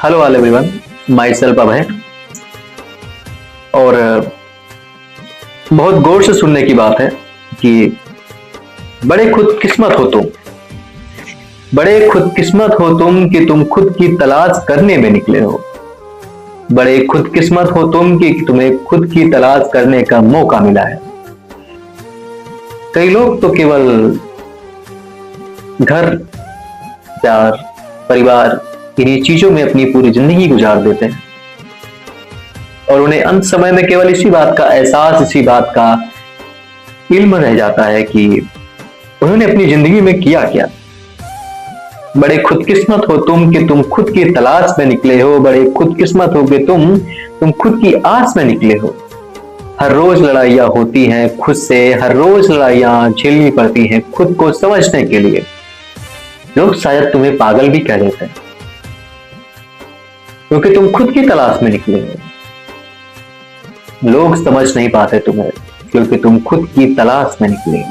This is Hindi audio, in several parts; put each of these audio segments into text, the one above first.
Hello all everyone, myself Abhay. और बहुत गौर से सुनने की बात है कि बड़े खुदकिस्मत हो तुम, बड़े खुदकिस्मत हो तुम कि तुम खुद की तलाश करने में निकले हो। बड़े खुदकिस्मत हो तुम कि तुम्हें खुद की तलाश करने का मौका मिला है। कई लोग तो केवल घर, प्यार, परिवार, इन्हीं चीजों में अपनी पूरी जिंदगी गुजार देते हैं और उन्हें अंत समय में केवल इसी बात का एहसास, इसी बात का इल्म रह जाता है कि उन्होंने अपनी जिंदगी में किया क्या। बड़े खुदकिस्मत हो तुम कि तुम खुद की तलाश में निकले हो। बड़े खुदकिस्मत हो कि तुम खुद की आस में निकले हो। हर रोज लड़ाइयां होती हैं खुद से, हर रोज लड़ाइयां झेलनी पड़ती हैं खुद को समझने के लिए। लोग शायद तुम्हें पागल भी कह देते हैं क्योंकि तुम खुद की तलाश में निकले हो। लोग समझ नहीं पाते तुम्हें क्योंकि तुम खुद की तलाश में निकले हो।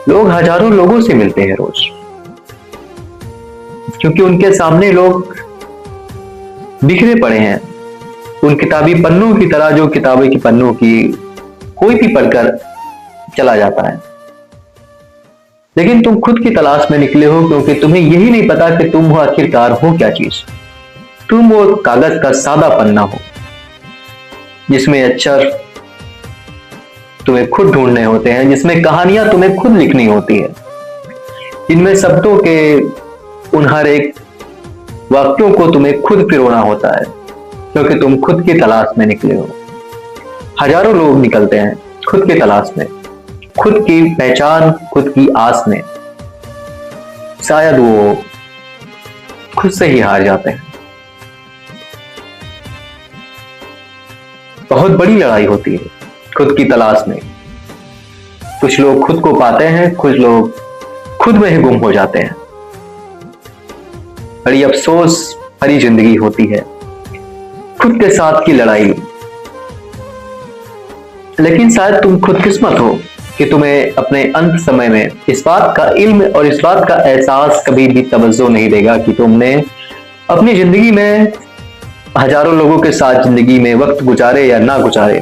लोग हजारों लोगों से मिलते हैं रोज क्योंकि उनके सामने लोग बिखरे पड़े हैं उन किताबी पन्नों की तरह, जो किताबें की पन्नों की कोई भी पढ़कर चला जाता है। लेकिन तुम खुद की तलाश में निकले हो क्योंकि तुम्हें यही नहीं पता कि तुम हो आखिरकार हो क्या चीज। तुम वो कागज का सादा पन्ना हो जिसमें अक्षर तुम्हें खुद ढूंढने होते हैं, जिसमें कहानियां तुम्हें खुद लिखनी होती है, जिनमें शब्दों के उन हर एक वाक्यों को तुम्हें खुद पिरोना होता है क्योंकि तुम खुद की तलाश में निकले हो। हजारों लोग निकलते हैं खुद की तलाश में, खुद की पहचान, खुद की आस में। शायद वो खुद से ही हार जाते हैं। बहुत बड़ी लड़ाई होती है खुद की तलाश में। कुछ लोग खुद को पाते हैं, कुछ लोग खुद में ही गुम हो जाते हैं। बड़ी अफसोस भरी जिंदगी होती है खुद के साथ की लड़ाई। लेकिन शायद तुम खुदकिस्मत हो कि तुम्हें अपने अंत समय में इस बात का इल्म और इस बात का एहसास कभी भी तवज्जो नहीं देगा कि तुमने अपनी जिंदगी में हजारों लोगों के साथ जिंदगी में वक्त गुजारे या ना गुजारे,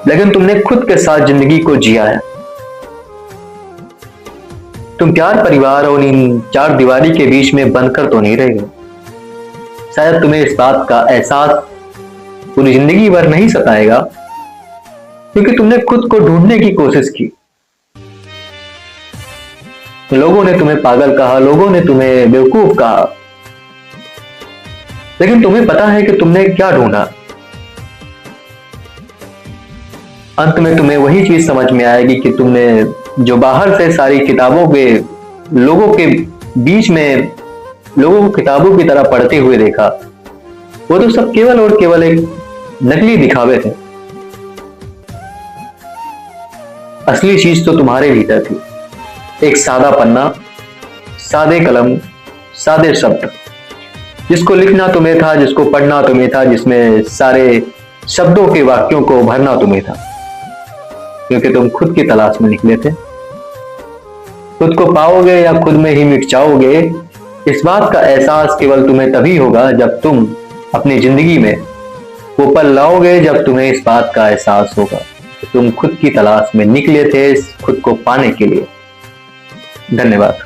लेकिन तुमने खुद के साथ जिंदगी को जिया है। तुम प्यार, परिवार और इन चार दीवारी के बीच में बनकर तो नहीं रहे हो। शायद तुम्हें इस बात का एहसास पूरी जिंदगी भर नहीं सताएगा क्योंकि तुमने खुद को ढूंढने की कोशिश की। लोगों ने तुम्हें पागल कहा, लोगों ने तुम्हें बेवकूफ कहा, लेकिन तुम्हें पता है कि तुमने क्या ढूंढा। अंत में तुम्हें वही चीज समझ में आएगी कि तुमने जो बाहर से सारी किताबों के लोगों के बीच में लोगों को किताबों की तरह पढ़ते हुए देखा, वो तो सब केवल और केवल एक नकली दिखावे थे। असली चीज तो तुम्हारे भीतर थी। एक सादा पन्ना, सादे कलम, सादे शब्द, जिसको लिखना तुम्हें था, जिसको पढ़ना तुम्हें था, जिसमें सारे शब्दों के वाक्यों को भरना तुम्हें था क्योंकि तुम खुद की तलाश में निकले थे। खुद को पाओगे या खुद में ही मिट जाओगे, इस बात का एहसास केवल तुम्हें तभी होगा जब तुम अपनी जिंदगी में वो पल लाओगे जब तुम्हें इस बात का एहसास होगा कि तुम खुद की तलाश में निकले थे खुद को पाने के लिए। धन्यवाद।